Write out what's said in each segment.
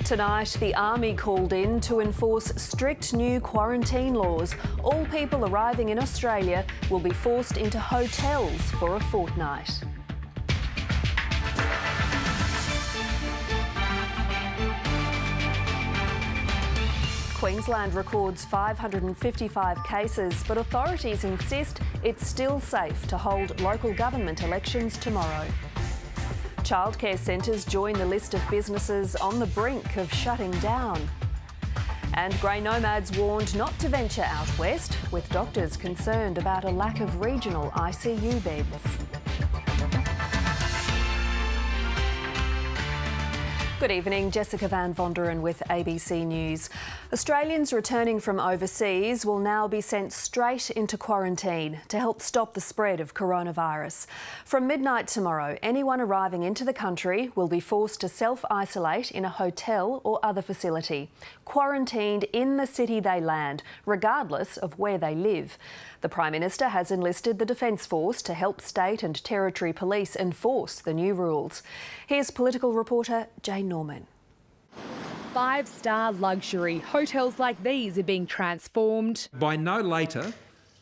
Tonight, the Army called in to enforce strict new quarantine laws. All people arriving in Australia will be forced into hotels for a fortnight. Queensland records 555 cases, but authorities insist it's still safe to hold local government elections tomorrow. Childcare centres join the list of businesses on the brink of shutting down. And grey nomads warned not to venture out west, with doctors concerned about a lack of regional ICU beds. Good evening, Jessica Van Vonderen with ABC News. Australians returning from overseas will now be sent straight into quarantine to help stop the spread of coronavirus. From midnight tomorrow, anyone arriving into the country will be forced to self-isolate in a hotel or other facility, quarantined in the city they land, regardless of where they live. The Prime Minister has enlisted the Defence Force to help state and territory police enforce the new rules. Here's political reporter Jane Norman. Five-star luxury hotels like these are being transformed by no later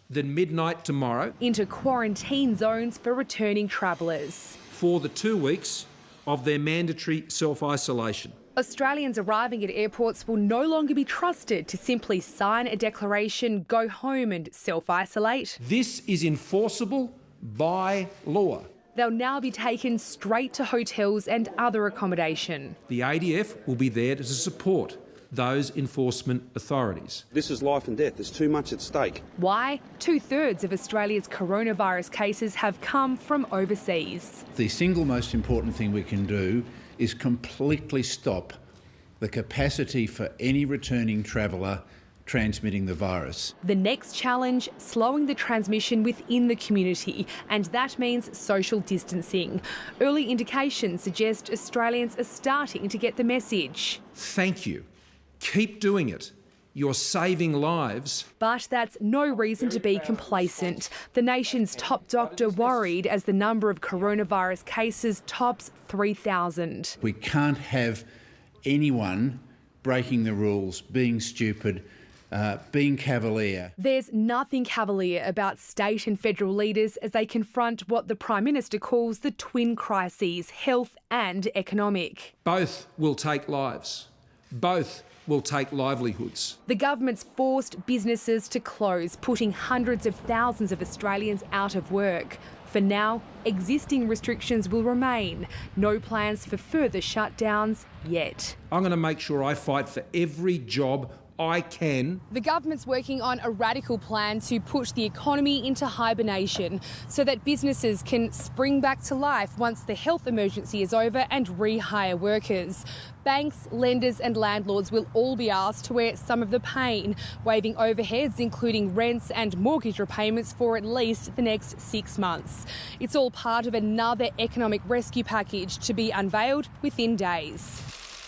than midnight tomorrow into quarantine zones for returning travellers for the 2 weeks of their mandatory self-isolation. Australians arriving at airports will no longer be trusted to simply sign a declaration, go home and self-isolate. This is enforceable by law. They'll now be taken straight to hotels and other accommodation. The ADF will be there to support those enforcement authorities. This is life and death. There's too much at stake. Why? 2/3 of Australia's coronavirus cases have come from overseas. The single most important thing we can do is completely stop the capacity for any returning traveller transmitting the virus. The next challenge, slowing the transmission within the community, and that means social distancing. Early indications suggest Australians are starting to get the message. Thank you. Keep doing it. You're saving lives. But that's no reason to be complacent. The nation's top doctor worried as the number of coronavirus cases tops 3,000. We can't have anyone breaking the rules, being stupid, being cavalier. There's nothing cavalier about state and federal leaders as they confront what the Prime Minister calls the twin crises, health and economic. Both will take lives. Both will take livelihoods. The government's forced businesses to close, putting hundreds of thousands of Australians out of work. For now, existing restrictions will remain. No plans for further shutdowns yet. I'm going to make sure I fight for every job I can. The government's working on a radical plan to push the economy into hibernation so that businesses can spring back to life once the health emergency is over and rehire workers. Banks, lenders and landlords will all be asked to wear some of the pain, waiving overheads including rents and mortgage repayments for at least the next 6 months. It's all part of another economic rescue package to be unveiled within days.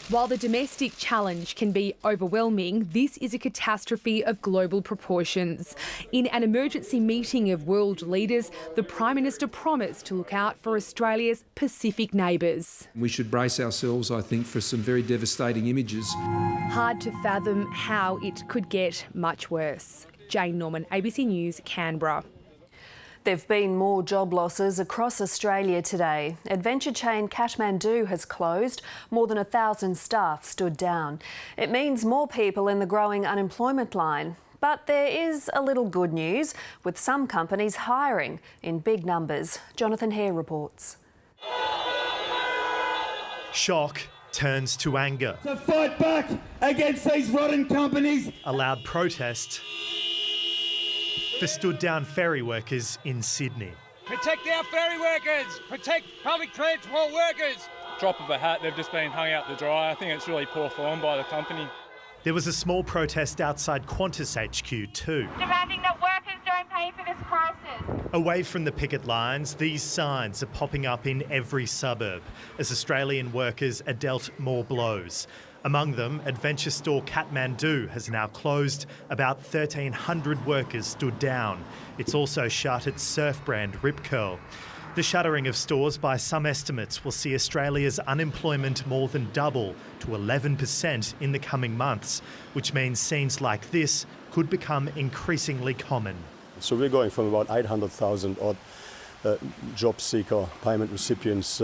While the domestic challenge can be overwhelming, this is a catastrophe of global proportions. In an emergency meeting of world leaders, the Prime Minister promised to look out for Australia's Pacific neighbours. We should brace ourselves, I think, for some very devastating images. Hard to fathom how it could get much worse. Jane Norman, ABC News, Canberra. There have been more job losses across Australia today. Adventure chain Kathmandu has closed. More than 1,000 staff stood down. It means more people in the growing unemployment line. But there is a little good news, with some companies hiring in big numbers. Jonathan Hare reports. Shock turns to anger. To fight back against these rotten companies. A loud protest for stood-down ferry workers in Sydney. Protect our ferry workers! Protect public transport workers! Drop of a hat, they've just been hung out to dry. I think it's really poor form by the company. There was a small protest outside Qantas HQ too. Demanding that workers don't pay for this crisis. Away from the picket lines, these signs are popping up in every suburb as Australian workers are dealt more blows. Among them, adventure store Kathmandu has now closed. About 1,300 workers stood down. It's also shut its surf brand Rip Curl. The shuttering of stores by some estimates will see Australia's unemployment more than double to 11% in the coming months, which means scenes like this could become increasingly common. So we're going from about 800,000 odd job seeker payment recipients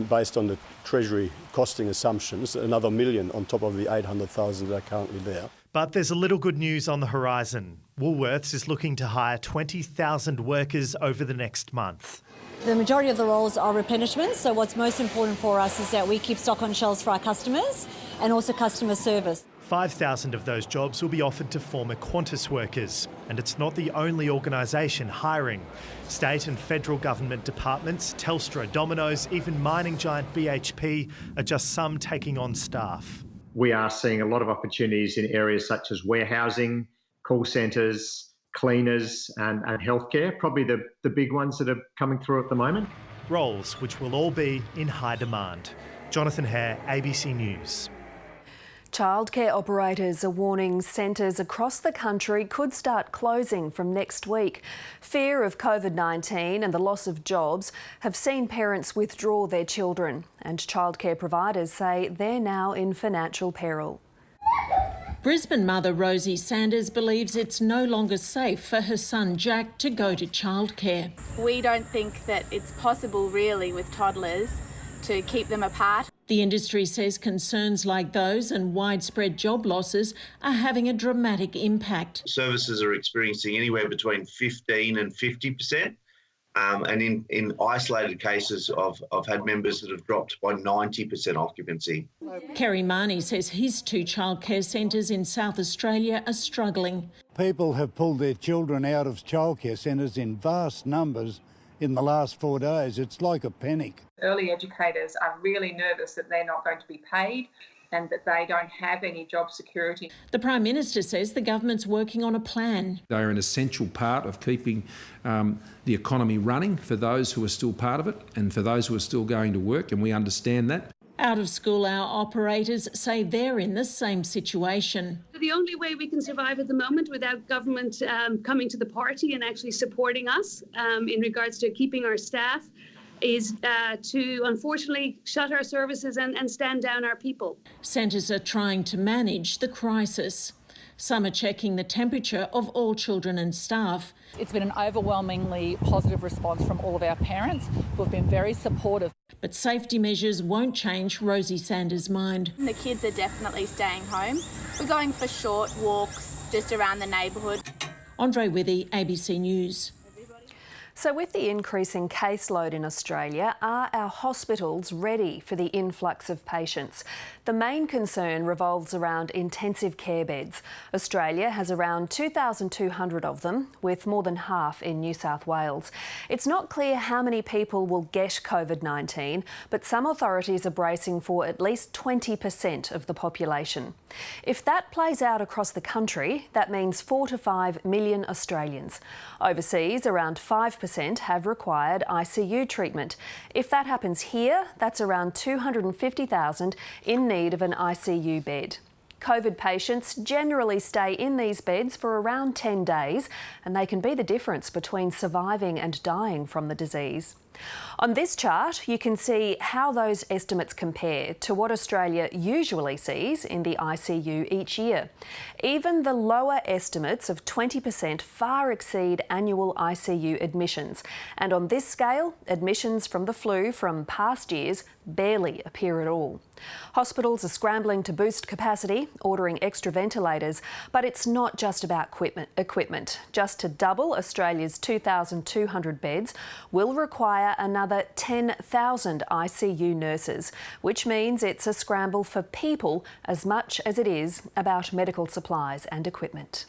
based on the Treasury costing assumptions, another million on top of the 800,000 that are currently there. But there's a little good news on the horizon. Woolworths is looking to hire 20,000 workers over the next month. The majority of the roles are replenishment, so what's most important for us is that we keep stock on shelves for our customers and also customer service. 5,000 of those jobs will be offered to former Qantas workers, and it's not the only organisation hiring. State and federal government departments, Telstra, Domino's, even mining giant BHP are just some taking on staff. We are seeing a lot of opportunities in areas such as warehousing, call centres, cleaners and healthcare, probably the big ones that are coming through at the moment. Roles which will all be in high demand. Jonathan Hare, ABC News. Childcare operators are warning centres across the country could start closing from next week. Fear of COVID-19 and the loss of jobs have seen parents withdraw their children, and childcare providers say they're now in financial peril. Brisbane mother Rosie Sanders believes it's no longer safe for her son Jack to go to childcare. We don't think that it's possible really with toddlers to keep them apart. The industry says concerns like those and widespread job losses are having a dramatic impact. Services are experiencing anywhere between 15 and 50%. And in isolated cases, I've had members that have dropped by 90% occupancy. Kerry Marnie says his 2 childcare centres in South Australia are struggling. People have pulled their children out of childcare centres in vast numbers in the last 4 days. It's like a panic. Early educators are really nervous that they're not going to be paid and that they don't have any job security. The Prime Minister says the government's working on a plan. They're an essential part of keeping the economy running for those who are still part of it and for those who are still going to work, and we understand that. Out of school hour operators say they're in the same situation. The only way we can survive at the moment without government coming to the party and actually supporting us in regards to keeping our staff is to unfortunately shut our services and stand down our people. Centres are trying to manage the crisis. Some are checking the temperature of all children and staff. It's been an overwhelmingly positive response from all of our parents who have been very supportive. But safety measures won't change Rosie Sanders' mind. The kids are definitely staying home. We're going for short walks just around the neighbourhood. Andre Withy, ABC News. So with the increasing caseload in Australia, are our hospitals ready for the influx of patients? The main concern revolves around intensive care beds. Australia has around 2,200 of them, with more than half in New South Wales. It's not clear how many people will get COVID-19, but some authorities are bracing for at least 20% of the population. If that plays out across the country, that means 4 to 5 million Australians. Overseas, around 5% have required ICU treatment. If that happens here, that's around 250,000 in need of an ICU bed. COVID patients generally stay in these beds for around 10 days, and they can be the difference between surviving and dying from the disease. On this chart, you can see how those estimates compare to what Australia usually sees in the ICU each year. Even the lower estimates of 20% far exceed annual ICU admissions. And on this scale, admissions from the flu from past years barely appear at all. Hospitals are scrambling to boost capacity, ordering extra ventilators, but it's not just about equipment. Just to double Australia's 2,200 beds will require another 10,000 ICU nurses, which means it's a scramble for people as much as it is about medical supplies and equipment.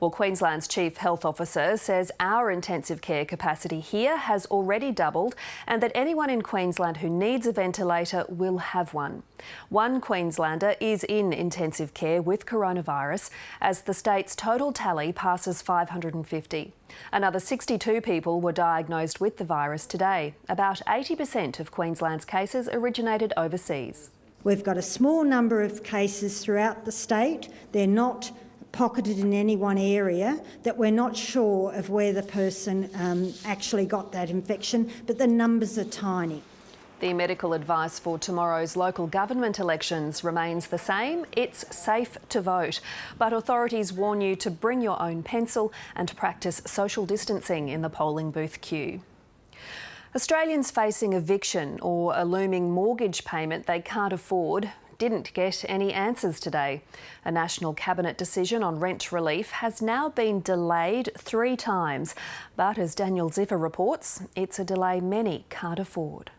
Well, Queensland's Chief Health Officer says our intensive care capacity here has already doubled and that anyone in Queensland who needs a ventilator will have one. One Queenslander is in intensive care with coronavirus as the state's total tally passes 550. Another 62 people were diagnosed with the virus today. About 80% of Queensland's cases originated overseas. We've got a small number of cases throughout the state. They're not pocketed in any one area, that we're not sure of where the person actually got that infection, but the numbers are tiny. The medical advice for tomorrow's local government elections remains the same. It's safe to vote, but authorities warn you to bring your own pencil and practice social distancing in the polling booth queue. Australians facing eviction or a looming mortgage payment they can't afford didn't get any answers today. A national cabinet decision on rent relief has now been delayed 3 times, but as Daniel Ziffer reports, it's a delay many can't afford.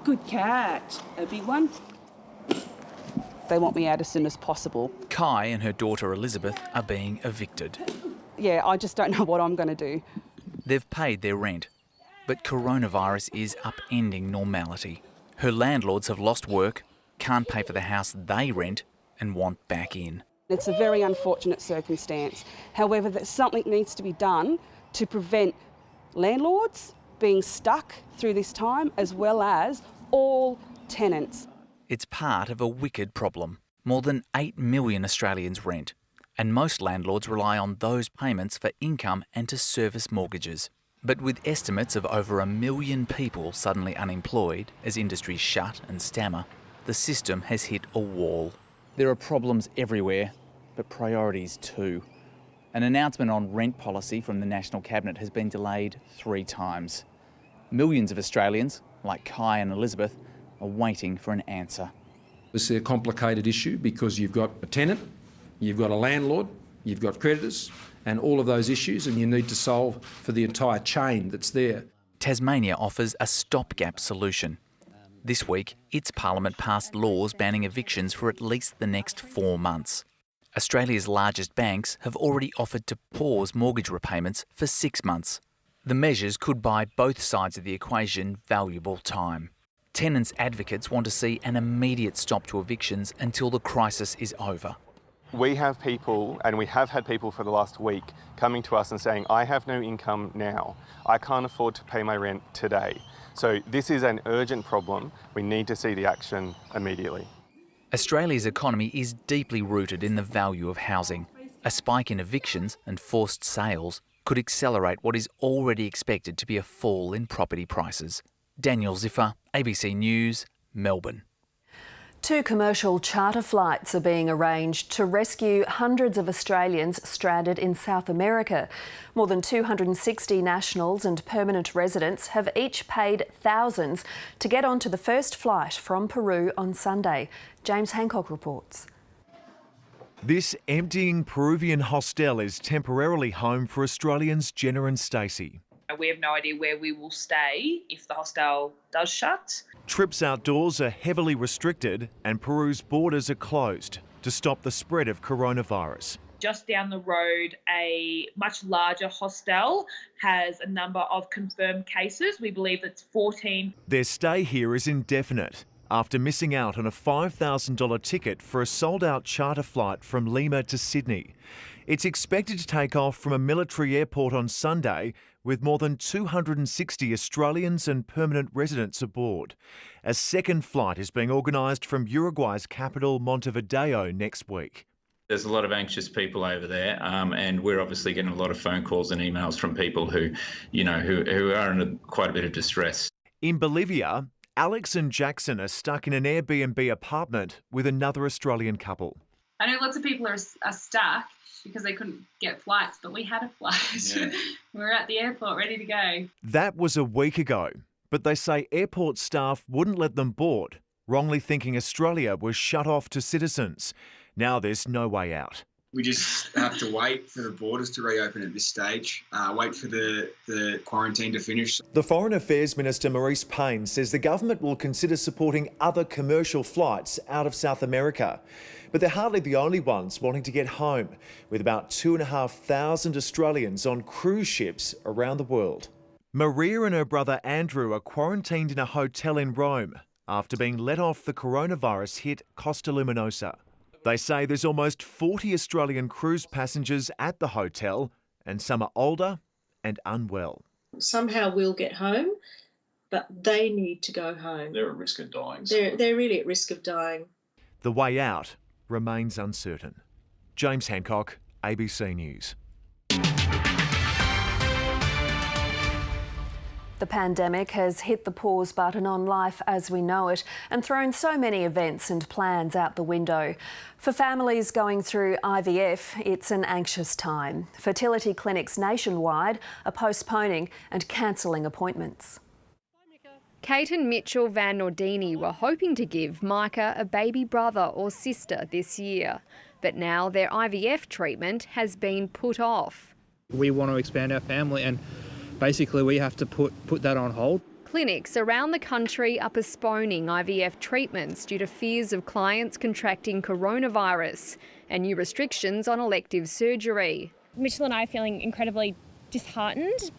Good catch, a big one. They want me out as soon as possible. Kai and her daughter Elizabeth are being evicted. Yeah, I just don't know what I'm going to do. They've paid their rent, but coronavirus is upending normality. Her landlords have lost work, can't pay for the house they rent and want back in. It's a very unfortunate circumstance. However, something needs to be done to prevent landlords being stuck through this time, as well as all tenants. It's part of a wicked problem. More than 8 million Australians rent, and most landlords rely on those payments for income and to service mortgages. But with estimates of over 1 million people suddenly unemployed as industries shut and stammer, the system has hit a wall. There are problems everywhere, but priorities too. An announcement on rent policy from the National Cabinet has been delayed 3 times. Millions of Australians, like Kai and Elizabeth, are waiting for an answer. This is a complicated issue because you've got a tenant, you've got a landlord, you've got creditors, and all of those issues, and you need to solve for the entire chain that's there. Tasmania offers a stopgap solution. This week, its parliament passed laws banning evictions for at least the next 4 months. Australia's largest banks have already offered to pause mortgage repayments for 6 months. The measures could buy both sides of the equation valuable time. Tenants' advocates want to see an immediate stop to evictions until the crisis is over. We have people, and we have had people for the last week, coming to us and saying, I have no income now. I can't afford to pay my rent today. So this is an urgent problem. We need to see the action immediately. Australia's economy is deeply rooted in the value of housing. A spike in evictions and forced sales could accelerate what is already expected to be a fall in property prices. Daniel Ziffer, ABC News, Melbourne. 2 commercial charter flights are being arranged to rescue hundreds of Australians stranded in South America. More than 260 nationals and permanent residents have each paid thousands to get onto the first flight from Peru on Sunday. James Hancock reports. This emptying Peruvian hostel is temporarily home for Australians Jenna and Stacey. We have no idea where we will stay if the hostel does shut. Trips outdoors are heavily restricted and Peru's borders are closed to stop the spread of coronavirus. Just down the road, a much larger hostel has a number of confirmed cases. We believe it's 14. Their stay here is indefinite after missing out on a $5,000 ticket for a sold-out charter flight from Lima to Sydney. It's expected to take off from a military airport on Sunday with more than 260 Australians and permanent residents aboard. A second flight is being organised from Uruguay's capital, Montevideo, next week. There's a lot of anxious people over there, and we're obviously getting a lot of phone calls and emails from people who are in quite a bit of distress. In Bolivia, Alex and Jackson are stuck in an Airbnb apartment with another Australian couple. I know lots of people are stuck because they couldn't get flights, but we had a flight. Yeah. We were at the airport ready to go. That was a week ago, but they say airport staff wouldn't let them board, wrongly thinking Australia was shut off to citizens. Now there's no way out. We just have to wait for the borders to reopen at this stage, wait for the quarantine to finish. The Foreign Affairs Minister Maurice Payne says the government will consider supporting other commercial flights out of South America. But they're hardly the only ones wanting to get home, with about 2,500 Australians on cruise ships around the world. Maria and her brother Andrew are quarantined in a hotel in Rome after being let off the coronavirus hit Costa Luminosa. They say there's almost 40 Australian cruise passengers at the hotel, and some are older and unwell. Somehow we'll get home, but they need to go home. They're at risk of dying. They're really at risk of dying. The way out remains uncertain. James Hancock, ABC News. The pandemic has hit the pause button on life as we know it and thrown so many events and plans out the window. For families going through IVF, it's an anxious time. Fertility clinics nationwide are postponing and cancelling appointments. Kate and Mitchell Van Nordini were hoping to give Micah a baby brother or sister this year, but now their IVF treatment has been put off. We want to expand our family and basically we have to put that on hold. Clinics around the country are postponing IVF treatments due to fears of clients contracting coronavirus and new restrictions on elective surgery. Mitchell and I are feeling incredibly disheartened.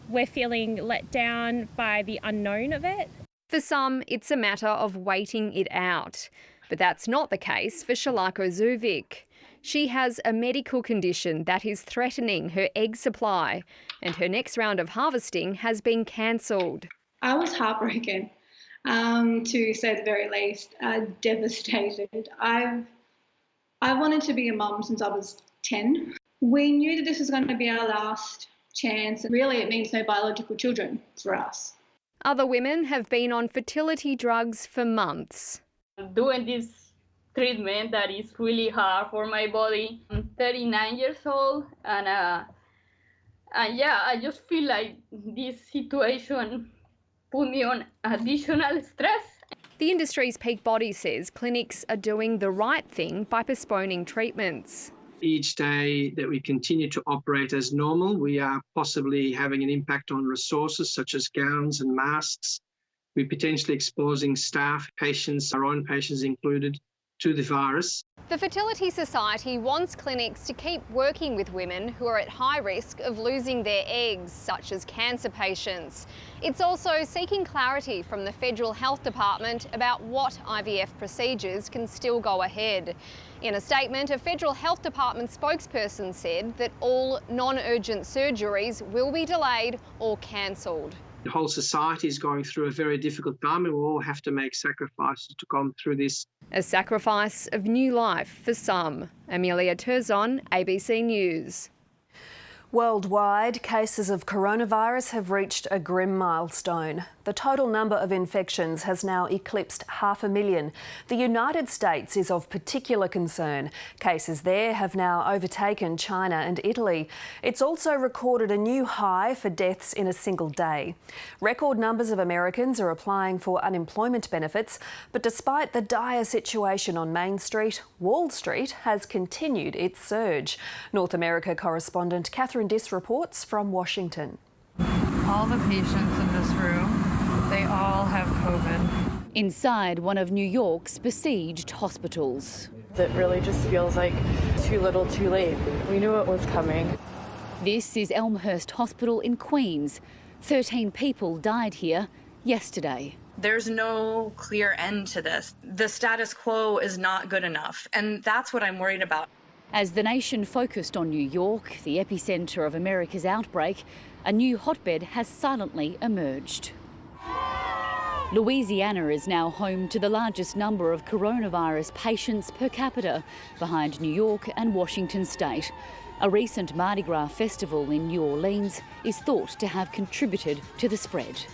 We're feeling let down by the unknown of it. For some, it's a matter of waiting it out. But that's not the case for Shalako Zuvik. She has a medical condition that is threatening her egg supply, and her next round of harvesting has been cancelled. I was heartbroken, to say the very least, devastated. I wanted to be a mum since I was 10. We knew that this was going to be our last chance. Really, it means no biological children for us. Other women have been on fertility drugs for months. Doing this treatment that is really hard for my body. I'm 39 years old and I just feel like this situation put me on additional stress. The industry's peak body says clinics are doing the right thing by postponing treatments. Each day that we continue to operate as normal, we are possibly having an impact on resources such as gowns and masks. We're potentially exposing staff, patients, our own patients included, to the virus. The Fertility Society wants clinics to keep working with women who are at high risk of losing their eggs, such as cancer patients. It's also seeking clarity from the Federal Health Department about what IVF procedures can still go ahead. In a statement, a Federal Health Department spokesperson said that all non-urgent surgeries will be delayed or cancelled. The whole society is going through a very difficult time and we all have to make sacrifices to come through this. A sacrifice of new life for some. Amelia Terzon, ABC News. Worldwide, cases of coronavirus have reached a grim milestone. The total number of infections has now eclipsed 500,000. The United States is of particular concern. Cases there have now overtaken China and Italy. It's also recorded a new high for deaths in a single day. Record numbers of Americans are applying for unemployment benefits, but despite the dire situation on Main Street, Wall Street has continued its surge. North America correspondent Catherine Diss reports from Washington. All the patients in this room, they all have COVID. Inside one of New York's besieged hospitals. It really just feels like too little too late. We knew it was coming. This is Elmhurst Hospital in Queens. 13 people died here yesterday. There's no clear end to this. The status quo is not good enough, and that's what I'm worried about. As the nation focused on New York, the epicentre of America's outbreak, a new hotbed has silently emerged. Louisiana is now home to the largest number of coronavirus patients per capita, behind New York and Washington state. A recent Mardi Gras festival in New Orleans is thought to have contributed to the spread.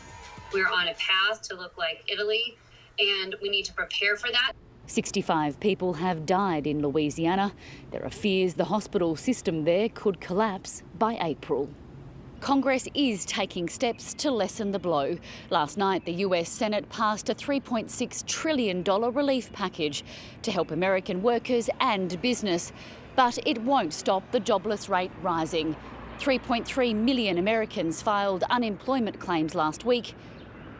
We're on a path to look like Italy, and we need to prepare for that. 65 people have died in Louisiana. There are fears the hospital system there could collapse by April. Congress is taking steps to lessen the blow. Last night, the US Senate passed a $3.6 trillion relief package to help American workers and business. But it won't stop the jobless rate rising. 3.3 million Americans filed unemployment claims last week,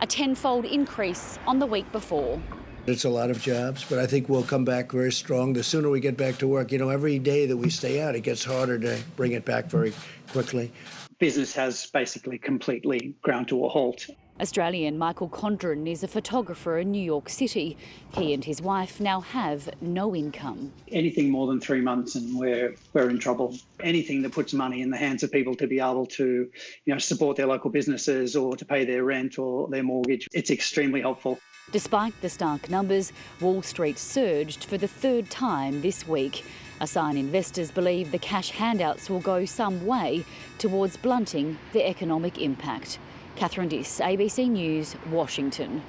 a tenfold increase on the week before. It's a lot of jobs, but I think we'll come back very strong. The sooner we get back to work, every day that we stay out, it gets harder to bring it back very quickly. Business has basically completely ground to a halt. Australian Michael Condren is a photographer in New York City. He and his wife now have no income. Anything more than 3 months and we're in trouble. Anything that puts money in the hands of people to be able to, support their local businesses or to pay their rent or their mortgage, it's extremely helpful. Despite the stark numbers, Wall Street surged for the third time this week. a sign investors believe the cash handouts will go some way towards blunting the economic impact. Catherine Diss, ABC News, Washington.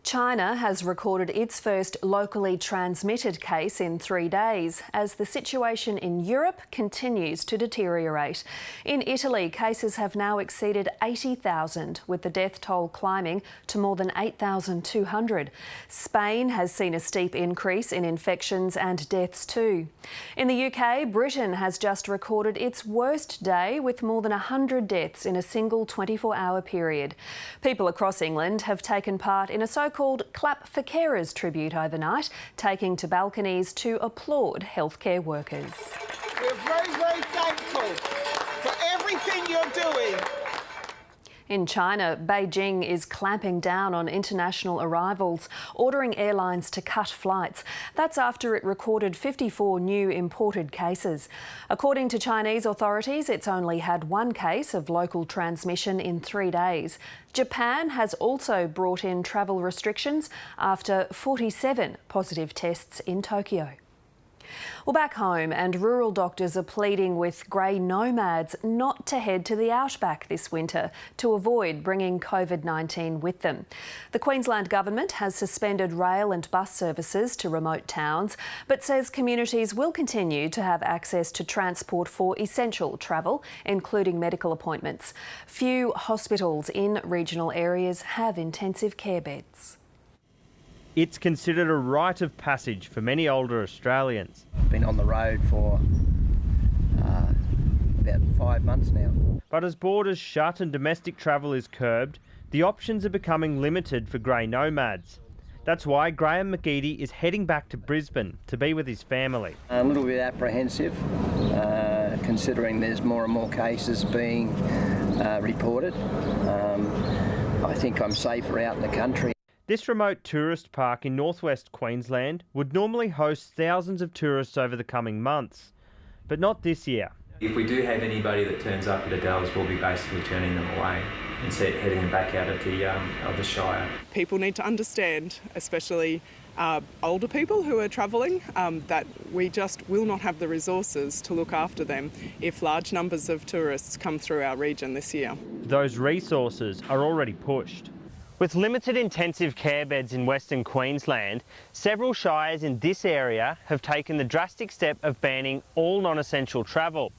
China has recorded its first locally transmitted case in 3 days as the situation in Europe continues to deteriorate. In Italy, cases have now exceeded 80,000, with the death toll climbing to more than 8,200. Spain has seen a steep increase in infections and deaths too. In the UK, Britain has just recorded its worst day with more than 100 deaths in a single 24-hour period. People across England have taken part in a so-called Clap for Carers tribute overnight, taking to balconies to applaud healthcare workers. We're very, very thankful for everything you're doing. In China, Beijing is clamping down on international arrivals, ordering airlines to cut flights. That's after it recorded 54 new imported cases. According to Chinese authorities, it's only had one case of local transmission in 3 days. Japan has also brought in travel restrictions after 47 positive tests in Tokyo. Well, back home, and rural doctors are pleading with grey nomads not to head to the Outback this winter to avoid bringing COVID-19 with them. The Queensland Government has suspended rail and bus services to remote towns, but says communities will continue to have access to transport for essential travel, including medical appointments. Few hospitals in regional areas have intensive care beds. It's considered a rite of passage for many older Australians. I've been on the road for about 5 months now. But as borders shut and domestic travel is curbed, the options are becoming limited for grey nomads. That's why Graham McGeady is heading back to Brisbane to be with his family. I'm a little bit apprehensive, considering there's more and more cases being reported. I think I'm safer out in the country. This remote tourist park in northwest Queensland would normally host thousands of tourists over the coming months, but not this year. If we do have anybody that turns up at Adele's, we'll be basically turning them away and heading them back out of the Shire. People need to understand, especially older people who are travelling, that we just will not have the resources to look after them if large numbers of tourists come through our region this year. Those resources are already pushed. With limited intensive care beds in Western Queensland, several shires in this area have taken the drastic step of banning all non-essential travel.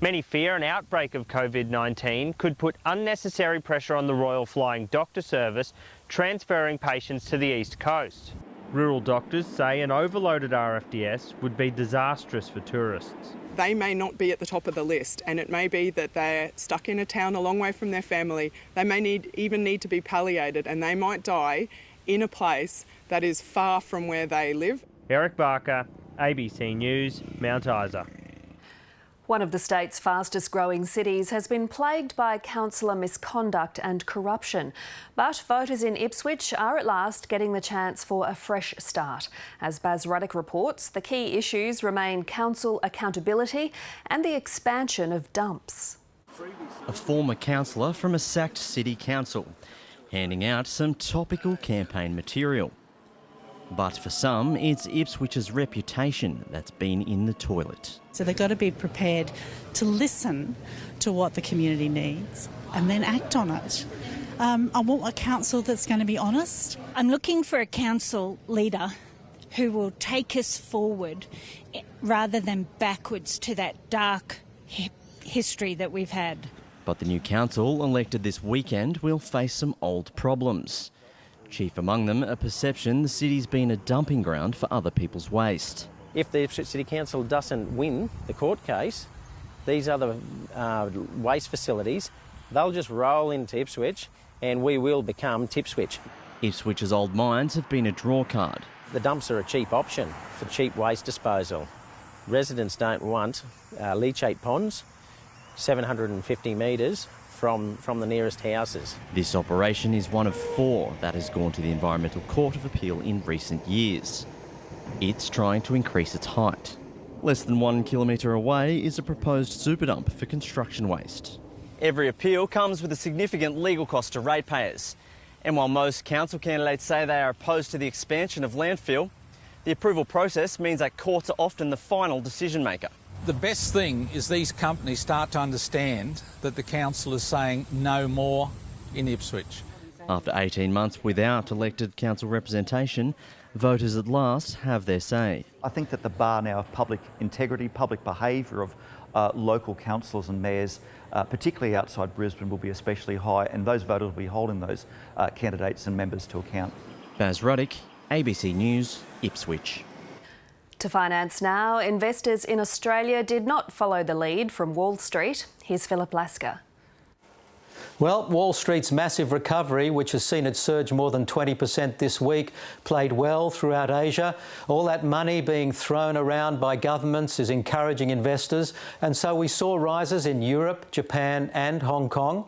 Many fear an outbreak of COVID-19 could put unnecessary pressure on the Royal Flying Doctor Service, transferring patients to the East Coast. Rural doctors say an overloaded RFDS would be disastrous for tourists. They may not be at the top of the list, and it may be that they're stuck in a town a long way from their family. They may even need to be palliated, and they might die in a place that is far from where they live. Eric Barker, ABC News, Mount Isa. One of the state's fastest growing cities has been plagued by councillor misconduct and corruption. But voters in Ipswich are at last getting the chance for a fresh start. As Baz Ruddock reports, the key issues remain council accountability and the expansion of dumps. A former councillor from a sacked city council, handing out some topical campaign material. But for some, it's Ipswich's reputation that's been in the toilet. So they've got to be prepared to listen to what the community needs and then act on it. I want a council that's going to be honest. I'm looking for a council leader who will take us forward rather than backwards to that dark history that we've had. But the new council, elected this weekend, will face some old problems. Chief among them, a perception the city's been a dumping ground for other people's waste. If the Ipswich City Council doesn't win the court case, these other waste facilities, they'll just roll into Ipswich and we will become Tipswich. Ipswich's old mines have been a draw card. The dumps are a cheap option for cheap waste disposal. Residents don't want leachate ponds 750 metres from the nearest houses. This operation is one of 4 that has gone to the Environmental Court of Appeal in recent years. It's trying to increase its height. Less than 1 kilometre away is a proposed super dump for construction waste. Every appeal comes with a significant legal cost to ratepayers. And while most council candidates say they are opposed to the expansion of landfill, The approval process means that courts are often the final decision maker. The best thing is these companies start to understand that the council is saying no more in Ipswich. After 18 months without elected council representation, voters at last have their say. I think that the bar now of public integrity, public behaviour of local councillors and mayors, particularly outside Brisbane, will be especially high, and those voters will be holding those candidates and members to account. Baz Ruddick, ABC News, Ipswich. To finance now, investors in Australia did not follow the lead from Wall Street. Here's Philip Lasker. Well, Wall Street's massive recovery, which has seen it surge more than 20% this week, played well throughout Asia. All that money being thrown around by governments is encouraging investors, and so we saw rises in Europe, Japan and Hong Kong.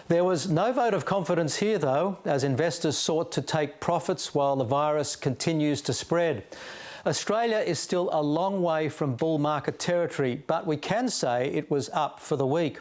There was no vote of confidence here, though, as investors sought to take profits while the virus continues to spread. Australia is still a long way from bull market territory, but we can say it was up for the week.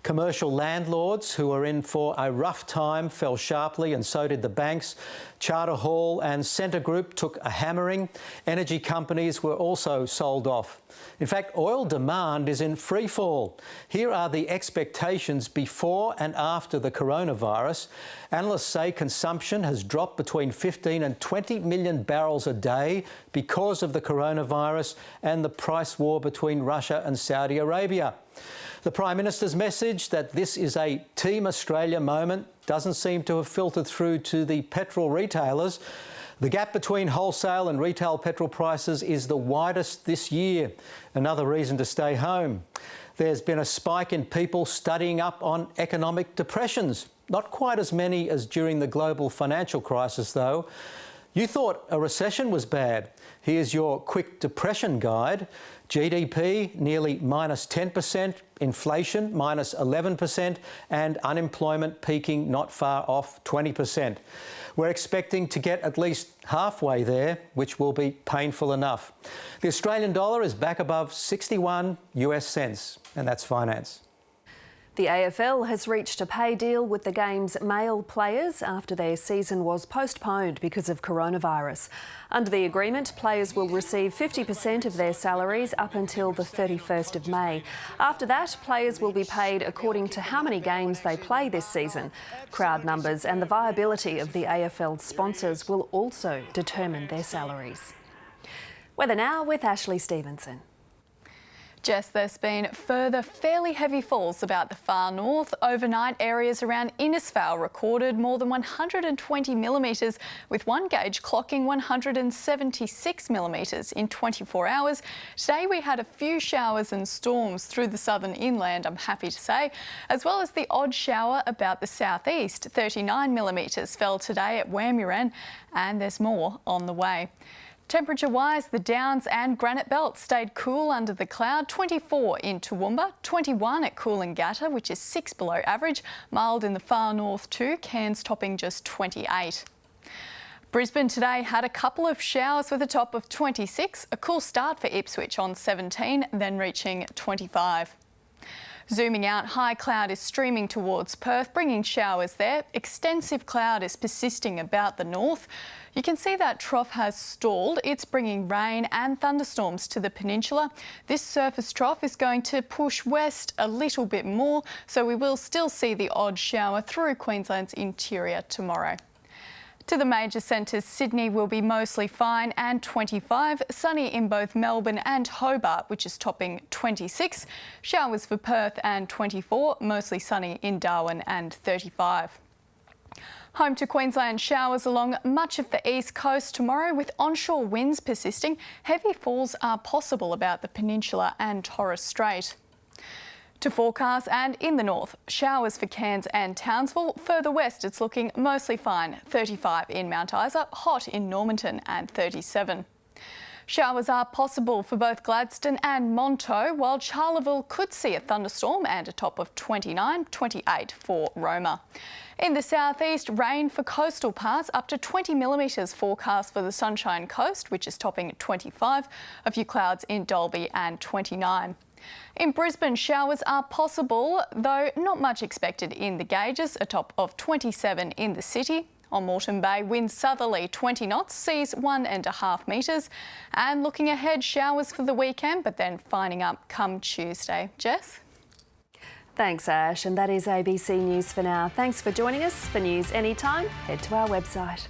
Commercial landlords who were in for a rough time fell sharply, and so did the banks. Charter Hall and Scentre Group took a hammering. Energy companies were also sold off. In fact, oil demand is in free fall. Here are the expectations before and after the coronavirus. Analysts say consumption has dropped between 15 and 20 million barrels a day because of the coronavirus and the price war between Russia and Saudi Arabia. The Prime Minister's message that this is a Team Australia moment doesn't seem to have filtered through to the petrol retailers. The gap between wholesale and retail petrol prices is the widest this year. Another reason to stay home. There's been a spike in people studying up on economic depressions. Not quite as many as during the global financial crisis, though. You thought a recession was bad. Here's your quick depression guide. GDP nearly minus 10%, inflation minus 11%, and unemployment peaking not far off 20%. We're expecting to get at least halfway there, which will be painful enough. The Australian dollar is back above 61 US cents, and that's finance. The AFL has reached a pay deal with the game's male players after their season was postponed because of coronavirus. Under the agreement, players will receive 50% of their salaries up until the 31st of May. After that, players will be paid according to how many games they play this season. Crowd numbers and the viability of the AFL sponsors will also determine their salaries. Weather now with Ashley Stevenson. Jess, there's been further fairly heavy falls about the far north. Overnight, areas around Innisfail recorded more than 120 millimetres, with one gauge clocking 176 millimetres in 24 hours. Today we had a few showers and storms through the southern inland, I'm happy to say, as well as the odd shower about the southeast. 39 millimetres fell today at Wamuran, and there's more on the way. Temperature-wise, the Downs and Granite Belt stayed cool under the cloud. 24 in Toowoomba, 21 at Coolangatta, which is 6 below average. Mild in the far north too, Cairns topping just 28. Brisbane today had a couple of showers with a top of 26. A cool start for Ipswich on 17, then reaching 25. Zooming out, high cloud is streaming towards Perth, bringing showers there. Extensive cloud is persisting about the north. You can see that trough has stalled. It's bringing rain and thunderstorms to the peninsula. This surface trough is going to push west a little bit more, so we will still see the odd shower through Queensland's interior tomorrow. To the major centres, Sydney will be mostly fine and 25. Sunny in both Melbourne and Hobart, which is topping 26. Showers for Perth and 24. Mostly sunny in Darwin and 35. Home to Queensland, showers along much of the east coast tomorrow with onshore winds persisting. Heavy falls are possible about the peninsula and Torres Strait. To forecast, and in the north, showers for Cairns and Townsville. Further west, it's looking mostly fine. 35 in Mount Isa, hot in Normanton and 37. Showers are possible for both Gladstone and Monto, while Charleville could see a thunderstorm and a top of 29, 28 for Roma. In the southeast, rain for coastal parts, up to 20 millimetres forecast for the Sunshine Coast, which is topping 25. A few clouds in Dalby and 29. In Brisbane, showers are possible, though not much expected in the gauges, a top of 27 in the city. On Moreton Bay, wind southerly 20 knots, seas 1.5 metres. And looking ahead, showers for the weekend, but then finding up come Tuesday. Jess? Thanks, Ash. And that is ABC News for now. Thanks for joining us. For news anytime, head to our website.